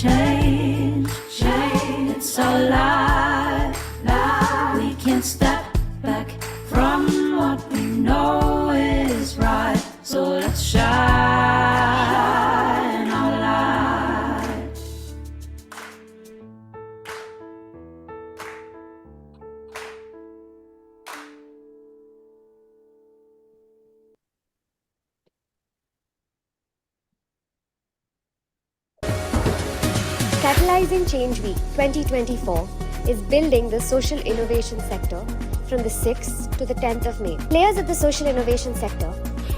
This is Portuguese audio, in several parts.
change, change. It's our life, life. We can't step back from what we know is right. So let's shine our light. Catalyzing Change Week 2024 is building the social innovation sector from the 6th to the 10th of May. Players of the social innovation sector,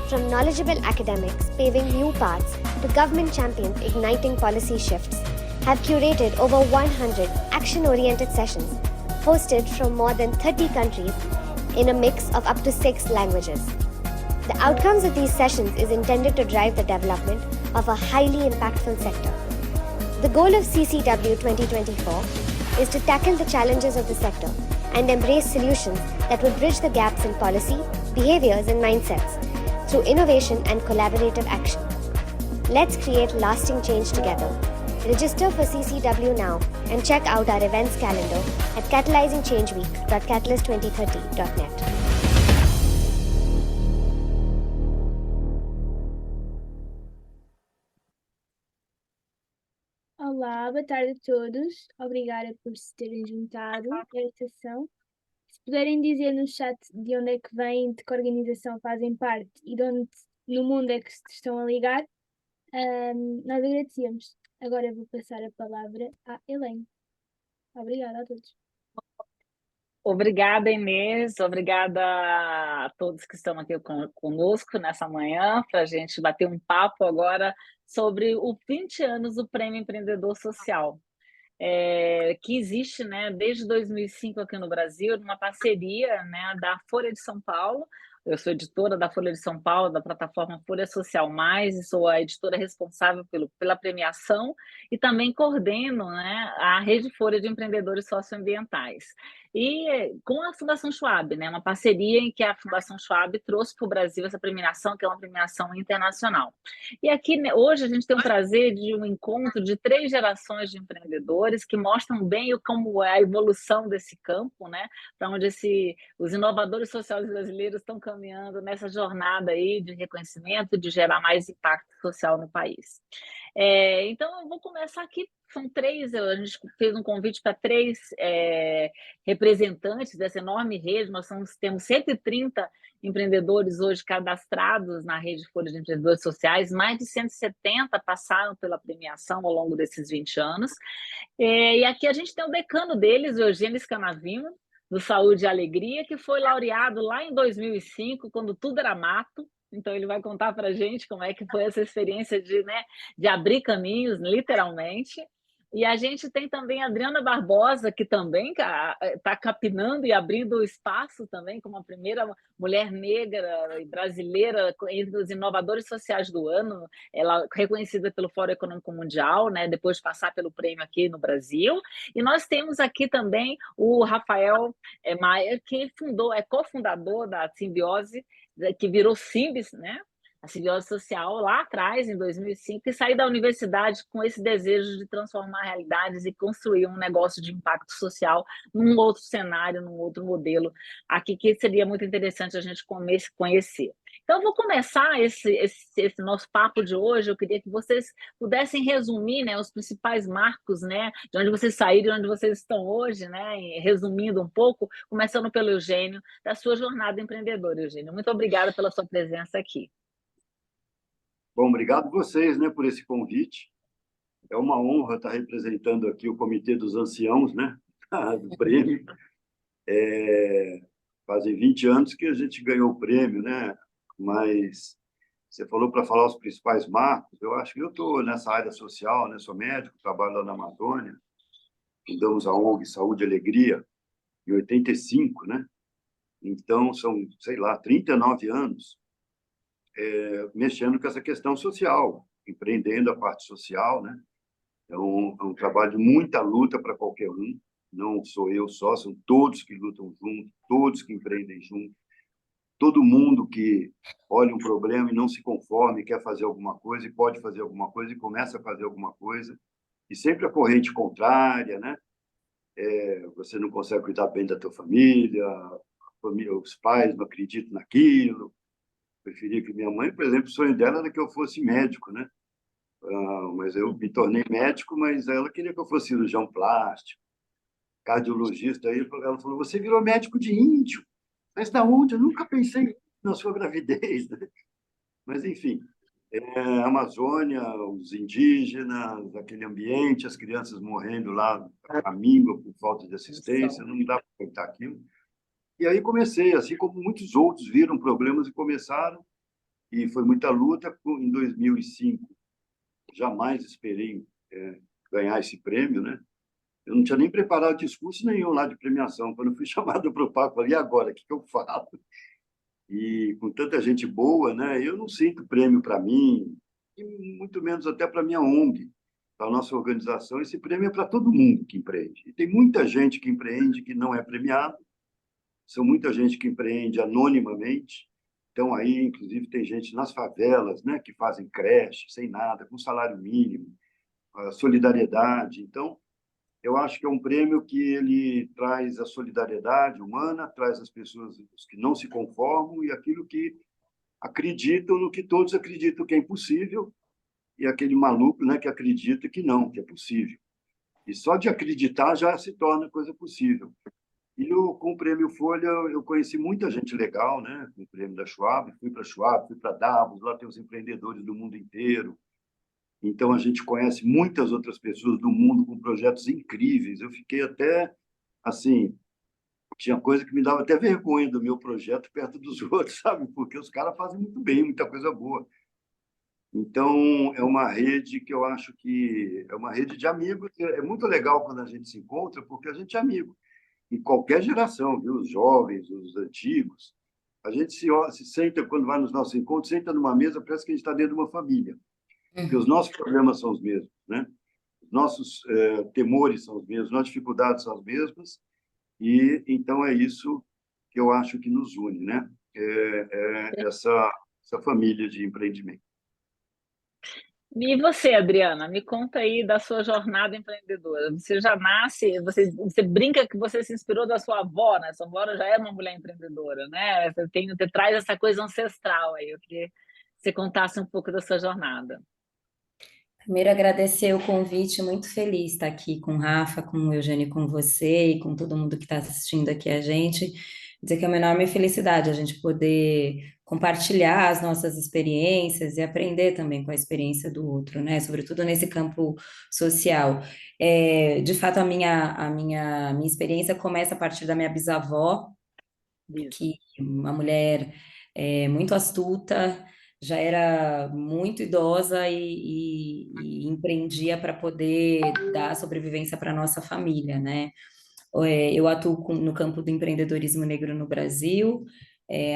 from knowledgeable academics paving new paths to government champions igniting policy shifts, have curated over 100 action-oriented sessions hosted from more than 30 countries in a mix of up to 6 languages. The outcomes of these sessions is intended to drive the development of a highly impactful sector. The goal of CCW 2024 is to tackle the challenges of the sector and embrace solutions that would bridge the gaps in policy, behaviors and mindsets through innovation and collaborative action. Let's create lasting change together. Register for CCW now and check out our events calendar at catalyzingchangeweek.catalyst2030.net. Olá, boa tarde a todos. Obrigada por se terem juntado a esta sessão. Se puderem dizer no chat de onde é que vêm, de que organização fazem parte e de onde no mundo é que se estão a ligar, nós agradecemos. Agora eu vou passar a palavra à Elaine. Obrigada a todos. Obrigada, Inês. Obrigada a todos que estão aqui conosco nessa manhã para a gente bater um papo agora sobre os 20 anos do Prêmio Empreendedor Social, que existe, né, desde 2005 aqui no Brasil, numa parceria, né, da Folha de São Paulo. Eu sou editora da Folha de São Paulo, da plataforma Folha Social Mais, e sou a editora responsável pela premiação e também coordeno, né, a Rede Folha de Empreendedores Socioambientais. E com a Fundação Schwab, né, uma parceria em que a Fundação Schwab trouxe para o Brasil essa premiação, que é uma premiação internacional. E aqui, né, hoje a gente tem o prazer de um encontro de 3 gerações de empreendedores que mostram bem como é a evolução desse campo, né, para onde os inovadores sociais brasileiros estão caminhando nessa jornada aí de reconhecimento, de gerar mais impacto social no país. Então, eu vou começar aqui. São 3, a gente fez um convite para 3 representantes dessa enorme rede. Nós temos 130 empreendedores hoje cadastrados na rede Folha de Empreendedores Sociais, mais de 170 passaram pela premiação ao longo desses 20 anos. E aqui a gente tem o decano deles, o Eugênio Scanavino, do Saúde e Alegria, que foi laureado lá em 2005, quando tudo era mato. Então, ele vai contar para a gente como é que foi essa experiência de abrir caminhos, literalmente. E a gente tem também a Adriana Barbosa, que também está capinando e abrindo espaço também, como a primeira mulher negra e brasileira entre os inovadores sociais do ano, ela reconhecida pelo Fórum Econômico Mundial, né, depois de passar pelo prêmio aqui no Brasil. E nós temos aqui também o Rafael Maia, que é cofundador da Simbiose, que virou Simbis, né? A Simbiose Social, lá atrás, em 2005, e saí da universidade com esse desejo de transformar realidades e construir um negócio de impacto social num outro cenário, num outro modelo, aqui que seria muito interessante a gente conhecer. Então, eu vou começar esse nosso papo de hoje. Eu queria que vocês pudessem resumir, né, os principais marcos, né, de onde vocês saíram e onde vocês estão hoje, né, resumindo um pouco, começando pelo Eugênio, da sua jornada empreendedora, Eugênio. Muito obrigada pela sua presença aqui. Bom, obrigado vocês, né, por esse convite. É uma honra estar representando aqui o Comitê dos Anciãos, né, do prêmio. Fazem 20 anos que a gente ganhou o prêmio, né? Mas você falou para falar os principais marcos. Eu acho que eu estou nessa área social, né? Sou médico, trabalho lá na Amazônia. Fundamos a ONG Saúde e Alegria em 85, né? Então, são, sei lá, 39 anos mexendo com essa questão social, empreendendo a parte social, né? É um trabalho de muita luta para qualquer um. Não sou eu só, são todos que lutam junto, todos que empreendem junto, todo mundo que olha um problema e não se conforma e quer fazer alguma coisa, e pode fazer alguma coisa, e começa a fazer alguma coisa, e sempre a corrente contrária, né? Você não consegue cuidar bem da tua família, os pais não acreditam naquilo. Preferia que minha mãe, por exemplo, o sonho dela era que eu fosse médico, né? Mas eu me tornei médico, mas ela queria que eu fosse cirurgião plástico, cardiologista. Aí ela falou: você virou médico de índio. Mas da onde? Eu nunca pensei na sua gravidez, né? Mas, enfim, a Amazônia, os indígenas, aquele ambiente, as crianças morrendo lá à míngua por falta de assistência, não dá para contar aquilo. E aí comecei, assim como muitos outros viram problemas e começaram, e foi muita luta. Em 2005, jamais esperei ganhar esse prêmio, né? Eu não tinha nem preparado discurso nenhum lá de premiação. Quando eu fui chamado para o palco, eu falei: e agora? O que eu falo? E com tanta gente boa, né? Eu não sinto prêmio para mim, e muito menos até para a minha ONG, para a nossa organização. Esse prêmio é para todo mundo que empreende. E tem muita gente que empreende que não é premiado, são muita gente que empreende anonimamente. Então, aí, inclusive, tem gente nas favelas, né, que fazem creche, sem nada, com salário mínimo, solidariedade. Então, eu acho que é um prêmio que ele traz a solidariedade humana, traz as pessoas os que não se conformam e aquilo que acreditam no que todos acreditam que é impossível, e aquele maluco, né, que acredita que não, que é possível. E só de acreditar já se torna coisa possível. E com o Prêmio Folha, eu conheci muita gente legal, né? Com o prêmio da Schwab, fui para Davos, lá tem os empreendedores do mundo inteiro. Então, a gente conhece muitas outras pessoas do mundo com projetos incríveis. Eu fiquei até, assim, tinha coisa que me dava até vergonha do meu projeto perto dos outros, sabe? Porque os caras fazem muito bem, muita coisa boa. Então, é uma rede que eu acho que é uma rede de amigos. É muito legal quando a gente se encontra, porque a gente é amigo. Em qualquer geração, viu? Os jovens, os antigos. A gente se senta, quando vai nos nossos encontros, senta numa mesa, parece que a gente está dentro de uma família. Porque os nossos problemas são os mesmos, né? Os nossos temores são os mesmos, as nossas dificuldades são as mesmas, e então é isso que eu acho que nos une, né? Essa família de empreendimento. E você, Adriana, me conta aí da sua jornada empreendedora. Você já nasce, você brinca que você se inspirou da sua avó, né? Sua avó já é uma mulher empreendedora, né? Você traz essa coisa ancestral aí. Eu queria que você contasse um pouco da sua jornada. Primeiro, agradecer o convite, muito feliz de estar aqui com o Rafa, com o Eugênio, com você e com todo mundo que está assistindo aqui a gente. Dizer que é uma enorme felicidade a gente poder compartilhar as nossas experiências e aprender também com a experiência do outro, né? Sobretudo nesse campo social. De fato, a minha experiência começa a partir da minha bisavó, que uma mulher muito astuta, já era muito idosa e empreendia para poder dar sobrevivência para a nossa família, né? Eu atuo no campo do empreendedorismo negro no Brasil,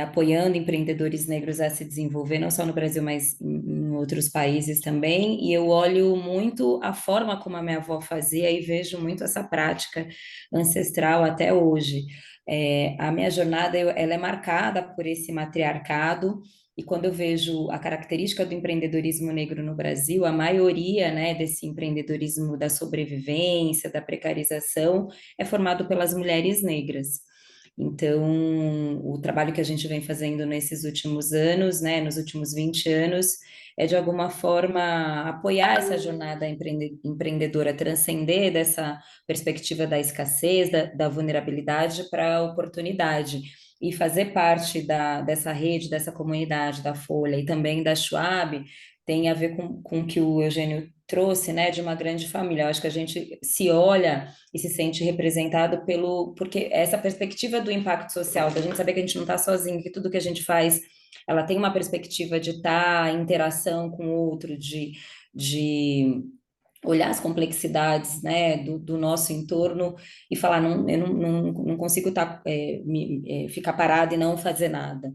apoiando empreendedores negros a se desenvolver, não só no Brasil, mas em outros países também, e eu olho muito a forma como a minha avó fazia e vejo muito essa prática ancestral até hoje. A minha jornada, ela é marcada por esse matriarcado, e quando eu vejo a característica do empreendedorismo negro no Brasil, a maioria, né, desse empreendedorismo da sobrevivência, da precarização, é formado pelas mulheres negras. Então, o trabalho que a gente vem fazendo nesses últimos anos, né, nos últimos 20 anos, é de alguma forma apoiar essa jornada empreendedora, transcender dessa perspectiva da escassez, da vulnerabilidade para a oportunidade. E fazer parte dessa rede, dessa comunidade da Folha e também da Schwab tem a ver com o que o Eugênio trouxe, né, de uma grande família. Eu acho que a gente se olha e se sente representado porque essa perspectiva do impacto social, da gente saber que a gente não está sozinho, que tudo que a gente faz, ela tem uma perspectiva de estar em interação com o outro, de olhar as complexidades, né, do nosso entorno e falar, eu não consigo ficar parada e não fazer nada.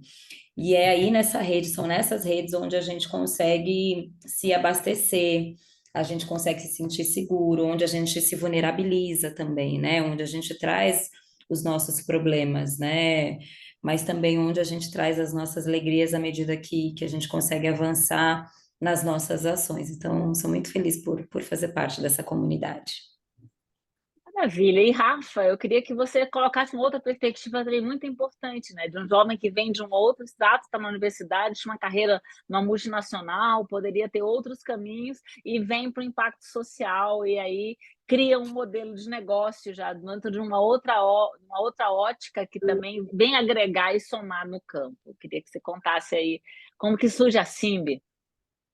E é aí são nessas redes onde a gente consegue se abastecer, a gente consegue se sentir seguro, onde a gente se vulnerabiliza também, né, onde a gente traz os nossos problemas, né, mas também onde a gente traz as nossas alegrias à medida que a gente consegue avançar nas nossas ações. Então, sou muito feliz por por fazer parte dessa comunidade. Maravilha. E, Rafa, eu queria que você colocasse uma outra perspectiva também muito importante, né? De um jovem que vem de um outro estado, está na universidade, tinha uma carreira numa multinacional, poderia ter outros caminhos, e vem para o impacto social, e aí cria um modelo de negócio já dentro de uma outra ótica que também vem agregar e somar no campo. Eu queria que você contasse aí como que surge a Simbi.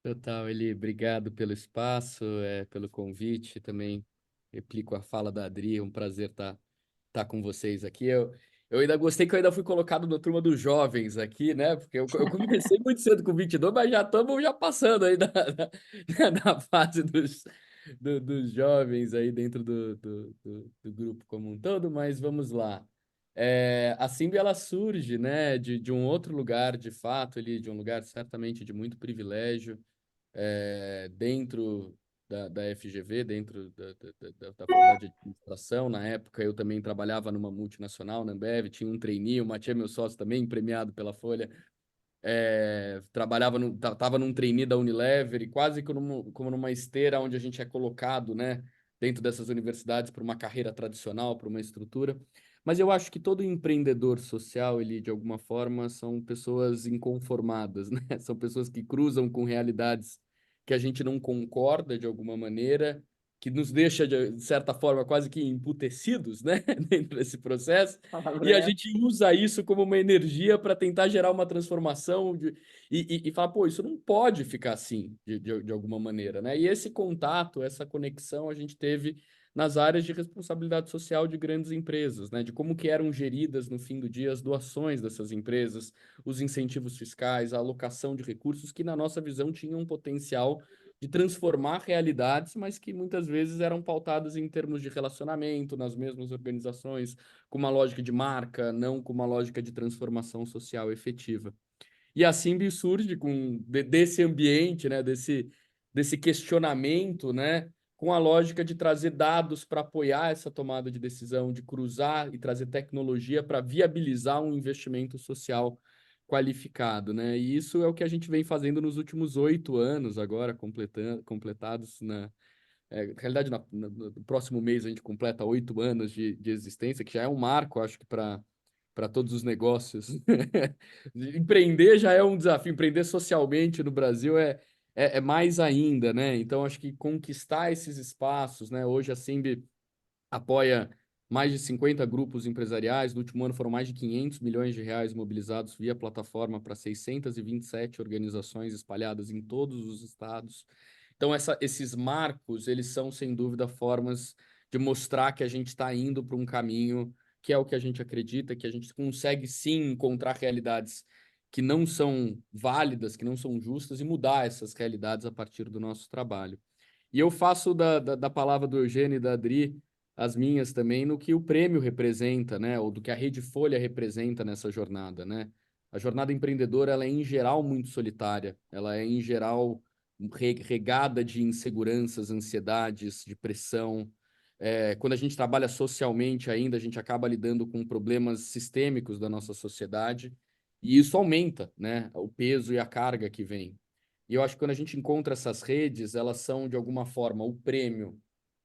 Total, Eli, obrigado pelo espaço, pelo convite, também replico a fala da Adri, é um prazer estar com vocês aqui. Eu ainda gostei que eu ainda fui colocado na turma dos jovens aqui, né? Porque eu comecei muito cedo com 22, mas já estamos passando aí da fase dos jovens aí dentro do grupo como um todo, mas vamos lá. A Simbi, ela surge, né, de um outro lugar, de fato, ali, de um lugar certamente de muito privilégio, dentro da FGV, dentro da faculdade de administração. Na época, eu também trabalhava numa multinacional, na Ambev, tinha um trainee, o Matia, meu sócio, também premiado pela Folha, estava num trainee da Unilever, e quase como numa esteira onde a gente é colocado, né, dentro dessas universidades para uma carreira tradicional, para uma estrutura. Mas eu acho que todo empreendedor social, ele, de alguma forma, são pessoas inconformadas, né? São pessoas que cruzam com realidades que a gente não concorda de alguma maneira, que nos deixa, de certa forma, quase que emputecidos, né? Dentro desse processo, e a gente usa isso como uma energia para tentar gerar uma transformação e falar, pô, isso não pode ficar assim, de alguma maneira, né? E esse contato, essa conexão a gente teve nas áreas de responsabilidade social de grandes empresas, né? De como que eram geridas, no fim do dia, as doações dessas empresas, os incentivos fiscais, a alocação de recursos que, na nossa visão, tinham um potencial de transformar realidades, mas que muitas vezes eram pautadas em termos de relacionamento nas mesmas organizações, com uma lógica de marca, não com uma lógica de transformação social efetiva. E a Simbi surge desse ambiente, né, desse questionamento, né, com a lógica de trazer dados para apoiar essa tomada de decisão, de cruzar e trazer tecnologia para viabilizar um investimento social qualificado, né? E isso é o que a gente vem fazendo nos últimos 8 anos agora, completados na realidade, no próximo mês a gente completa 8 anos de existência, que já é um marco, acho que para todos os negócios. Empreender já é um desafio, empreender socialmente no Brasil é mais ainda, né? Então, acho que conquistar esses espaços, né? Hoje a Simbi apoia mais de 50 grupos empresariais. No último ano foram mais de 500 milhões de reais mobilizados via plataforma para 627 organizações espalhadas em todos os estados. Então, esses marcos, eles são, sem dúvida, formas de mostrar que a gente está indo para um caminho que é o que a gente acredita, que a gente consegue, sim, encontrar realidades que não são válidas, que não são justas, e mudar essas realidades a partir do nosso trabalho. E eu faço da palavra do Eugênio e da Adri as minhas também no que o prêmio representa, né? Ou do que a Rede Folha representa nessa jornada, né? A jornada empreendedora, ela é, em geral, muito solitária. Ela é, em geral, regada de inseguranças, ansiedades, de pressão. Quando a gente trabalha socialmente ainda, a gente acaba lidando com problemas sistêmicos da nossa sociedade, e isso aumenta, né, o peso e a carga que vem. E eu acho que quando a gente encontra essas redes, elas são, de alguma forma, o prêmio,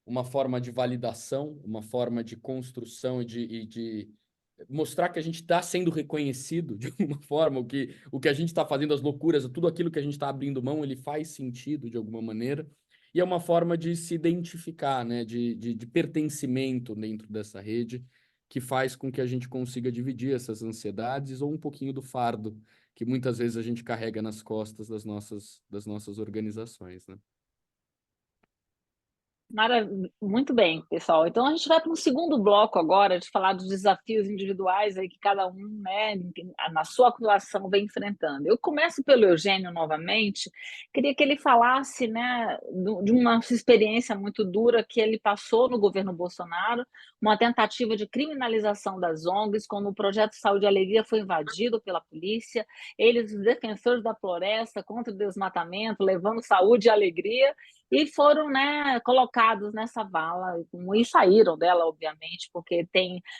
uma forma de validação, uma forma de construção e de mostrar que a gente está sendo reconhecido de alguma forma, o que a gente está fazendo, as loucuras, tudo aquilo que a gente está abrindo mão, ele faz sentido de alguma maneira. E é uma forma de se identificar, né? de pertencimento dentro dessa rede, que faz com que a gente consiga dividir essas ansiedades ou um pouquinho do fardo que muitas vezes a gente carrega nas costas das nossas organizações, né? Muito bem, pessoal. Então a gente vai para um segundo bloco agora de falar dos desafios individuais aí que cada um, né, na sua atuação vem enfrentando. Eu começo pelo Eugênio novamente. Queria que ele falasse, né, de uma experiência muito dura que ele passou no governo Bolsonaro, uma tentativa de criminalização das ONGs, quando o projeto Saúde e Alegria foi invadido pela polícia. Eles, os defensores da floresta contra o desmatamento, levando saúde e alegria, e foram, né, colocados nessa vala e saíram dela, obviamente, porque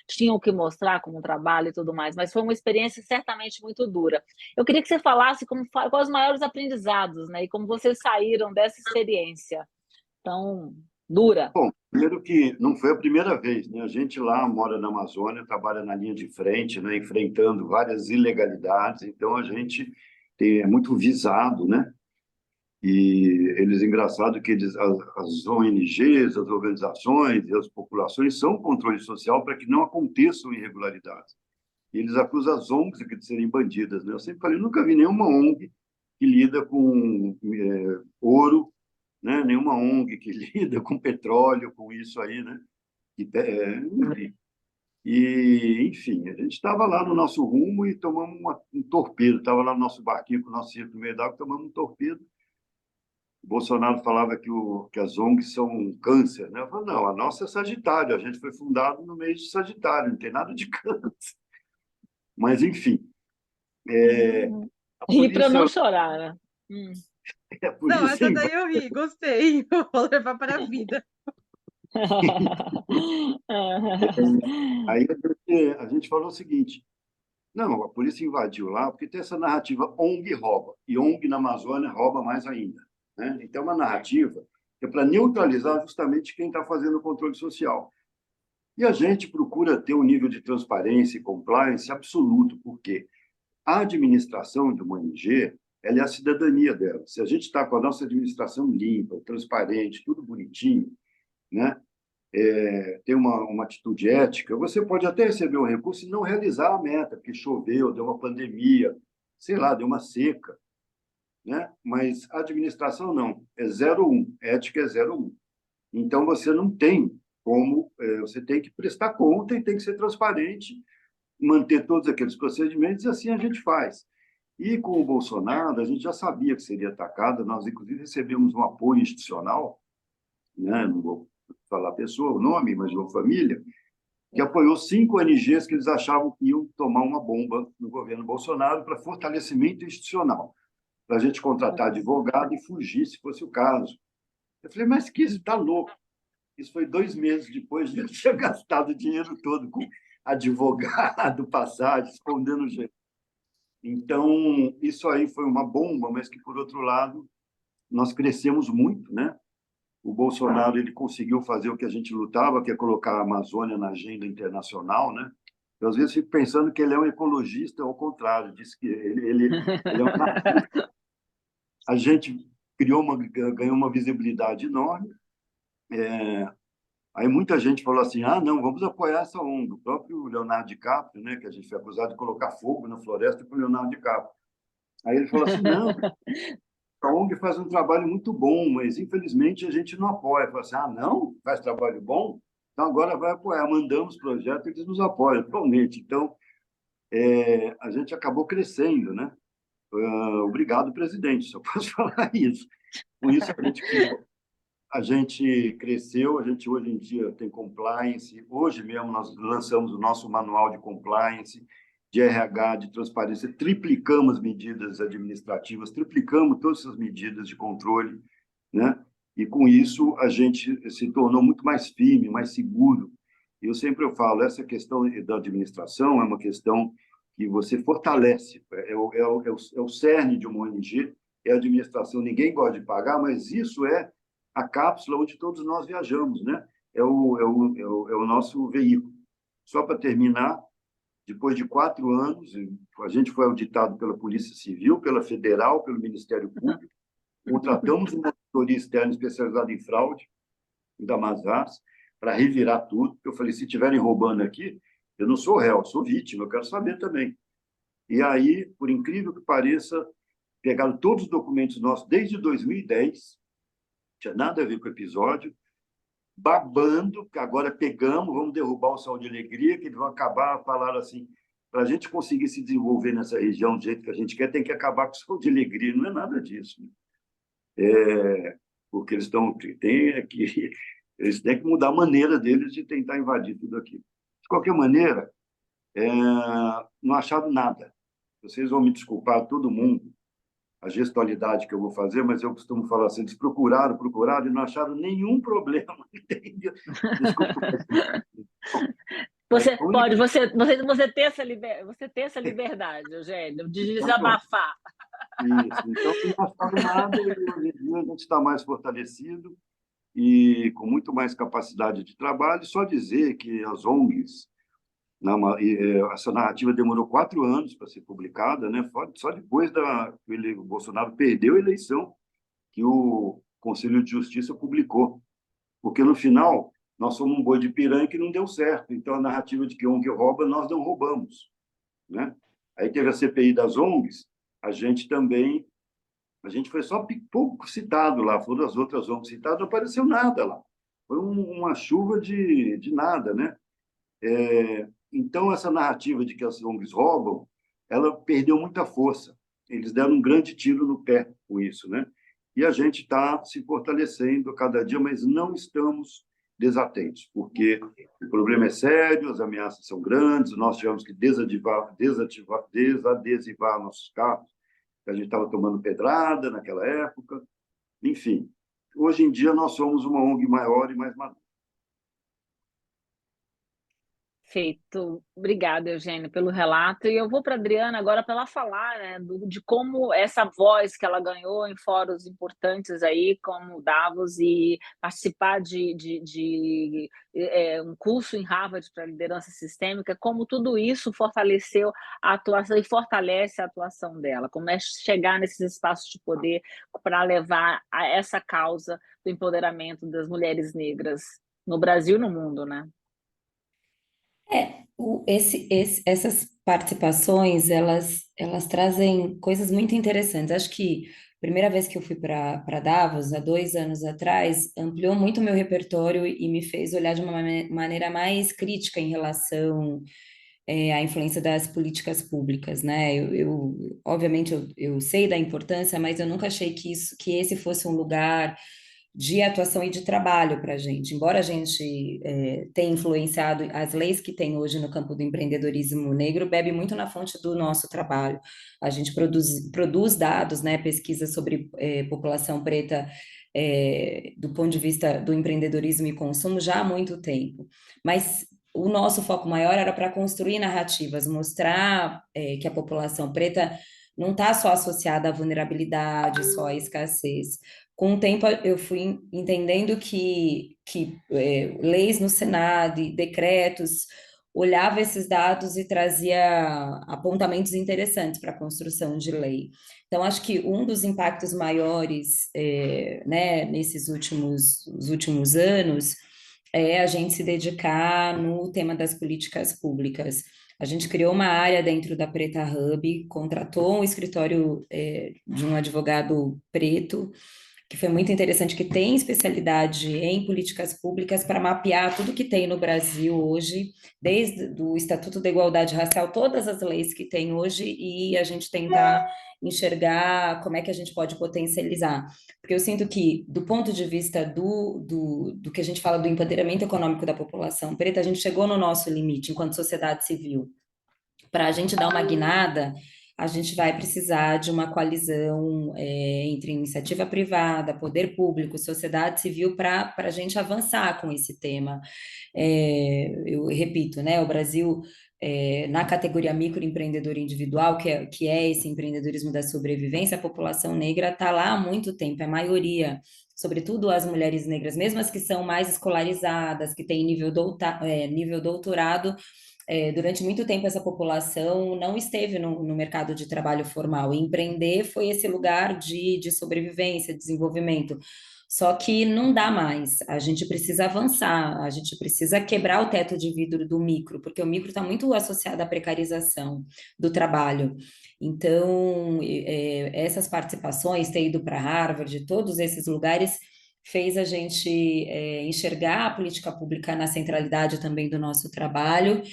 tinham que mostrar como trabalho e tudo mais, mas foi uma experiência certamente muito dura. Eu queria que você falasse quais os maiores aprendizados, né, e como vocês saíram dessa experiência. tão dura. Bom, primeiro que não foi a primeira vez, né? A gente lá mora na Amazônia, trabalha na linha de frente, né? Enfrentando várias ilegalidades, então a gente é muito visado, né? E engraçado que as ONGs, as organizações e as populações são controle social para que não aconteçam irregularidades. E eles acusam as ONGs de serem bandidas, né? Eu sempre falei, nunca vi nenhuma ONG que lida com ouro, né? Nenhuma ONG que lida com petróleo, com isso aí, né? Enfim. E, enfim, a gente estava lá no nosso rumo e tomamos um torpedo. Estava lá no nosso barquinho com o nosso circo no meio d'água, tomamos um torpedo. O Bolsonaro falava que as ONGs são um câncer, né? Eu falei, não, a nossa é Sagitário, a gente foi fundado no mês de Sagitário, não tem nada de câncer. Mas, enfim. E para não chorar, né? A Não, polícia essa daí eu ri, gostei. Eu vou levar para a vida. Aí a gente falou o seguinte: não, a polícia invadiu lá porque tem essa narrativa ONG rouba, e ONG na Amazônia rouba mais ainda, né? Então, é uma narrativa que é para neutralizar justamente quem está fazendo o controle social. E a gente procura ter um nível de transparência e compliance absoluto, porque a administração de uma ONG, ela é a cidadania dela. Se a gente está com a nossa administração limpa, transparente, tudo bonitinho, né? Tem uma atitude ética, você pode até receber um recurso e não realizar a meta, porque choveu, deu uma pandemia, sei lá, deu uma seca, né? Mas a administração não, é 0,1, ética é 0,1. Então, você não tem como, você tem que prestar conta e tem que ser transparente, manter todos aqueles procedimentos, e assim a gente faz. E com o Bolsonaro, a gente já sabia que seria atacado, nós, inclusive, recebemos um apoio institucional, né? Não vou falar a pessoa, o nome, mas uma família, que apoiou 5 ONGs que eles achavam que iam tomar uma bomba no governo Bolsonaro para fortalecimento institucional, para a gente contratar advogado e fugir, se fosse o caso. Eu falei, mas que isso está louco. Isso foi 2 meses depois de eu ter gastado o dinheiro todo com advogado, passagem, escondendo gente. Então, isso aí foi uma bomba, mas que, por outro lado, nós crescemos muito, né? O Bolsonaro ele conseguiu fazer o que a gente lutava, que é colocar a Amazônia na agenda internacional, né? Eu, às vezes, fico pensando que ele é um ecologista, ao contrário, diz que ele é um... A gente ganhou uma visibilidade enorme. Aí muita gente falou assim, não, vamos apoiar essa ONG. O próprio Leonardo DiCaprio, né, que a gente foi acusado de colocar fogo na floresta com o Leonardo DiCaprio. Aí ele falou assim, não, a ONG faz um trabalho muito bom, mas, infelizmente, a gente não apoia. Eu falei assim, não? Faz trabalho bom? Então, agora vai apoiar. Mandamos projeto e eles nos apoiam, atualmente. Então, a gente acabou crescendo, né? Obrigado, presidente, só posso falar isso. Com isso, a gente cresceu, a gente hoje em dia tem compliance. Hoje mesmo nós lançamos o nosso manual de compliance, de RH, de transparência, triplicamos medidas administrativas, triplicamos todas essas medidas de controle, né? E com isso a gente se tornou muito mais firme, mais seguro. E eu sempre falo, essa questão da administração é uma questão que você fortalece, é o cerne de uma ONG, é a administração. Ninguém gosta de pagar, mas isso é a cápsula onde todos nós viajamos, né? É o nosso veículo. Só para terminar, depois de 4 anos, a gente foi auditado pela Polícia Civil, pela Federal, pelo Ministério Público, contratamos uma auditoria externa especializada em fraude, da Mazars, para revirar tudo. Eu falei, se estiverem roubando aqui, eu não sou réu, sou vítima, eu quero saber também. E aí, por incrível que pareça, pegaram todos os documentos nossos desde 2010, não tinha nada a ver com o episódio, babando, que agora pegamos, vamos derrubar o Sol de Alegria, que eles vão acabar, falaram assim, para a gente conseguir se desenvolver nessa região do jeito que a gente quer, tem que acabar com o Sol de Alegria. Não é nada disso. Porque eles têm que mudar a maneira deles de tentar invadir tudo aquilo. De qualquer maneira, não acharam nada. Vocês vão me desculpar, todo mundo, a gestualidade que eu vou fazer, mas eu costumo falar assim, eles procuraram e não acharam nenhum problema. Entendeu? Desculpa. Você ter essa liberdade, Eugênio, de desabafar. Isso. Então, não acharam nada, e hoje em dia a gente está mais fortalecido. e com muito mais capacidade de trabalho. Só dizer que as ONGs, essa narrativa demorou 4 anos para ser publicada, né? Só depois que o Bolsonaro perdeu a eleição que o Conselho de Justiça publicou, porque no final nós somos um boi de piranha que não deu certo. Então a narrativa de que ONG rouba, nós não roubamos, né? Aí teve a CPI das ONGs, a gente foi só pouco citado lá, foram as outras ONGs citadas, não apareceu nada lá. Foi uma chuva de nada, né? Então, essa narrativa de que as ONGs roubam, ela perdeu muita força. Eles deram um grande tiro no pé com isso, né? E a gente está se fortalecendo a cada dia, mas não estamos desatentos, porque o problema é sério, as ameaças são grandes, nós tivemos que desadesivar nossos carros, que a gente estava tomando pedrada naquela época. Enfim, hoje em dia nós somos uma ONG maior e mais madura. Perfeito. Obrigada, Eugênio, pelo relato. E eu vou para a Adriana agora para ela falar, né, de como essa voz que ela ganhou em fóruns importantes aí, como Davos, e participar de um curso em Harvard para liderança sistêmica, como tudo isso fortaleceu a atuação e fortalece a atuação dela, como é chegar nesses espaços de poder para levar a essa causa do empoderamento das mulheres negras no Brasil e no mundo, né? Essas participações, elas trazem coisas muito interessantes. Acho que a primeira vez que eu fui para Davos, há 2 anos atrás, ampliou muito o meu repertório e me fez olhar de uma maneira mais crítica em relação à influência das políticas públicas, né? Obviamente, eu sei da importância, mas eu nunca achei que esse fosse um lugar de atuação e de trabalho para a gente. Embora a gente tenha influenciado as leis que tem hoje no campo do empreendedorismo negro, bebe muito na fonte do nosso trabalho. A gente produz dados, né, pesquisa sobre população preta do ponto de vista do empreendedorismo e consumo já há muito tempo. Mas o nosso foco maior era para construir narrativas, mostrar que a população preta não está só associada à vulnerabilidade, só à escassez. Com o tempo, eu fui entendendo que leis no Senado e decretos olhava esses dados e trazia apontamentos interessantes para a construção de lei. Então, acho que um dos impactos maiores, né, nesses os últimos anos é a gente se dedicar no tema das políticas públicas. A gente criou uma área dentro da Preta Hub, contratou um escritório de um advogado preto, que foi muito interessante, que tem especialidade em políticas públicas para mapear tudo que tem no Brasil hoje, desde o Estatuto da Igualdade Racial, todas as leis que tem hoje, e a gente tentar enxergar como é que a gente pode potencializar. Porque eu sinto que, do ponto de vista do que a gente fala do empoderamento econômico da população preta, a gente chegou no nosso limite enquanto sociedade civil. Para a gente dar uma guinada, a gente vai precisar de uma coalizão entre iniciativa privada, poder público, sociedade civil, para a gente avançar com esse tema. Eu repito, né, o Brasil, na categoria microempreendedor individual, que é esse empreendedorismo da sobrevivência, a população negra está lá há muito tempo, é a maioria, sobretudo as mulheres negras, mesmo as que são mais escolarizadas, que têm nível doutorado, durante muito tempo essa população não esteve no mercado de trabalho formal. E empreender foi esse lugar de sobrevivência, desenvolvimento. Só que não dá mais. A gente precisa avançar, a gente precisa quebrar o teto de vidro do micro, porque o micro está muito associado à precarização do trabalho. Então, essas participações, ter ido para Harvard, todos esses lugares fez a gente enxergar a política pública na centralidade também do nosso trabalho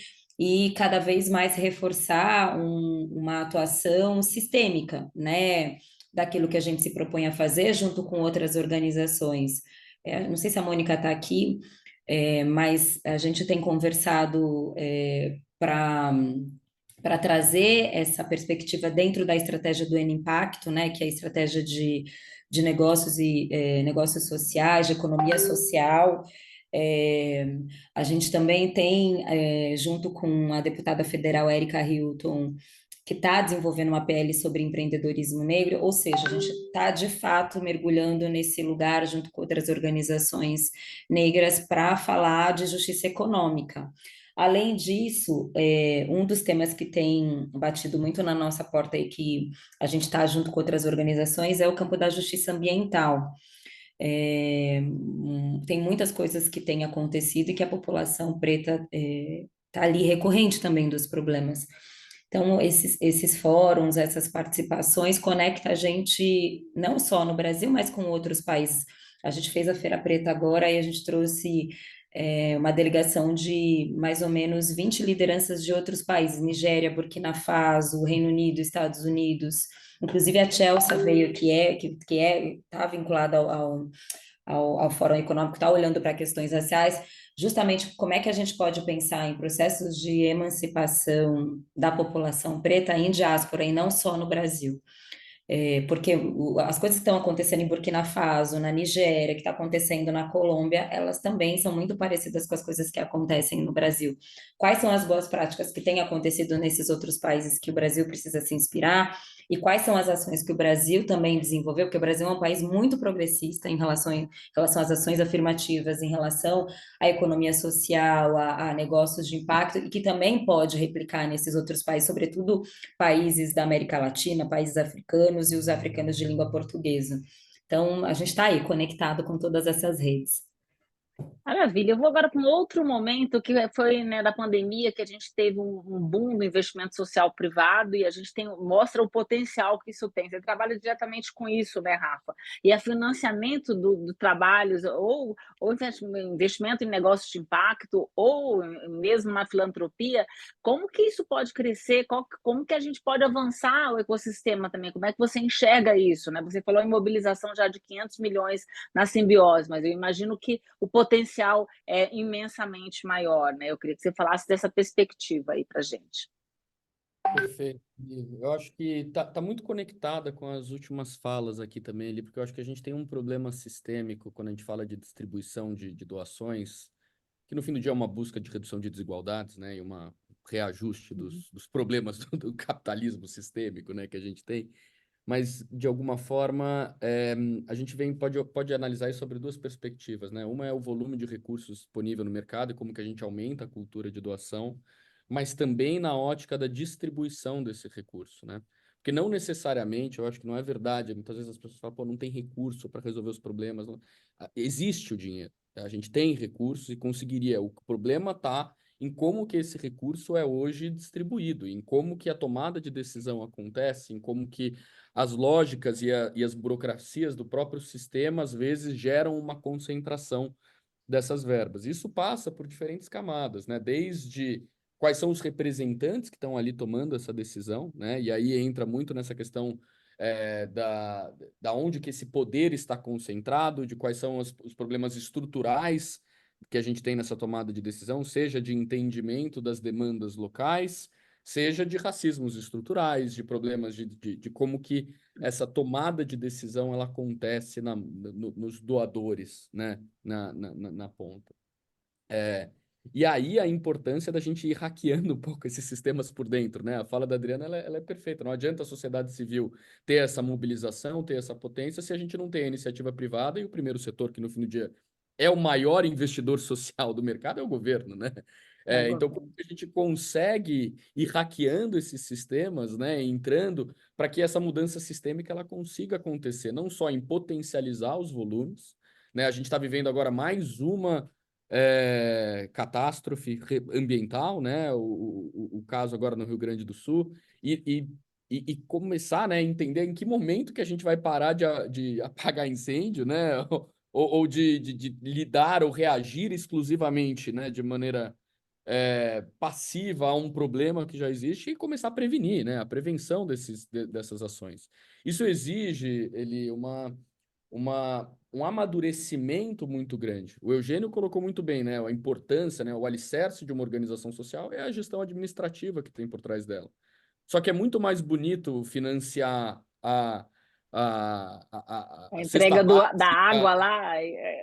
e cada vez mais reforçar uma atuação sistêmica, né, daquilo que a gente se propõe a fazer junto com outras organizações. Não sei se a Mônica está aqui, mas a gente tem conversado para trazer essa perspectiva dentro da estratégia do N-Impacto, né, que é a estratégia de negócios e negócios sociais, de economia social. A gente também tem, junto com a deputada federal Érica Hilton, que está desenvolvendo uma PL sobre empreendedorismo negro, ou seja, a gente está de fato mergulhando nesse lugar junto com outras organizações negras para falar de justiça econômica. Além disso, um dos temas que tem batido muito na nossa porta e que a gente está junto com outras organizações é o campo da justiça ambiental. Tem muitas coisas que têm acontecido e que a população preta está ali recorrente também dos problemas. Então, esses fóruns, essas participações conectam a gente não só no Brasil, mas com outros países. A gente fez a Feira Preta agora e a gente trouxe uma delegação de mais ou menos 20 lideranças de outros países, Nigéria, Burkina Faso, Reino Unido, Estados Unidos. Inclusive a Chelsea veio, que está vinculada ao Fórum Econômico, está olhando para questões raciais, justamente como é que a gente pode pensar em processos de emancipação da população preta em diáspora e não só no Brasil. Porque as coisas que estão acontecendo em Burkina Faso, na Nigéria, que está acontecendo na Colômbia, elas também são muito parecidas com as coisas que acontecem no Brasil. Quais são as boas práticas que têm acontecido nesses outros países que o Brasil precisa se inspirar? E quais são as ações que o Brasil também desenvolveu? Porque o Brasil é um país muito progressista em relação às ações afirmativas, em relação à economia social, a negócios de impacto, e que também pode replicar nesses outros países, sobretudo países da América Latina, países africanos e os africanos de língua portuguesa. Então, a gente está aí conectado com todas essas redes. Maravilha. Eu vou agora para um outro momento que foi, né, da pandemia, que a gente teve um boom do investimento social privado e a gente mostra o potencial que isso tem. Você trabalha diretamente com isso, né, Rafa? E a financiamento do trabalhos ou investimento em negócios de impacto ou mesmo na filantropia, como que isso pode crescer? Como que a gente pode avançar o ecossistema também? Como é que você enxerga isso, né? Você falou em mobilização já de 500 milhões na simbiose, mas eu imagino que o potencial é imensamente maior, né? Eu queria que você falasse dessa perspectiva aí para a gente. Perfeito. Eu acho que tá muito conectada com as últimas falas aqui também, ali, porque eu acho que a gente tem um problema sistêmico quando a gente fala de distribuição de doações, que no fim do dia é uma busca de redução de desigualdades, né, e uma reajuste dos problemas do capitalismo sistêmico, né, que a gente tem. Mas, de alguma forma, a gente pode analisar isso sobre duas perspectivas, né? Uma é o volume de recursos disponível no mercado e como que a gente aumenta a cultura de doação, mas também na ótica da distribuição desse recurso, né? Porque não necessariamente, eu acho que não é verdade, muitas vezes as pessoas falam, pô, não tem recurso para resolver os problemas. Não. Existe o dinheiro, a gente tem recursos e conseguiria. O problema está em como que esse recurso é hoje distribuído, em como que a tomada de decisão acontece, em como que as lógicas e as burocracias do próprio sistema, às vezes, geram uma concentração dessas verbas. Isso passa por diferentes camadas, né? Desde quais são os representantes que estão ali tomando essa decisão, né? E aí entra muito nessa questão da onde que esse poder está concentrado, de quais são os problemas estruturais que a gente tem nessa tomada de decisão, seja de entendimento das demandas locais, seja de racismos estruturais, de problemas de como que essa tomada de decisão ela acontece nos doadores, né? na ponta. E aí a importância da gente ir hackeando um pouco esses sistemas por dentro, né? A fala da Adriana ela é perfeita. Não adianta a sociedade civil ter essa mobilização, ter essa potência, se a gente não tem a iniciativa privada e o primeiro setor, que no fim do dia é o maior investidor social do mercado, é o governo, né? Então, como que a gente consegue ir hackeando esses sistemas, né? Entrando para que essa mudança sistêmica ela consiga acontecer, não só em potencializar os volumes, né? A gente está vivendo agora mais uma catástrofe ambiental, né? O caso agora no Rio Grande do Sul, e começar, né, a entender em que momento que a gente vai parar de apagar incêndio, né? Ou de lidar ou reagir exclusivamente, né, de maneira passiva a um problema que já existe e começar a prevenir, né? A prevenção dessas ações. Isso exige um amadurecimento muito grande. O Eugênio colocou muito bem, né? A importância, né? O alicerce de uma organização social é a gestão administrativa que tem por trás dela. Só que é muito mais bonito financiar A cesta entrega da básica, água lá,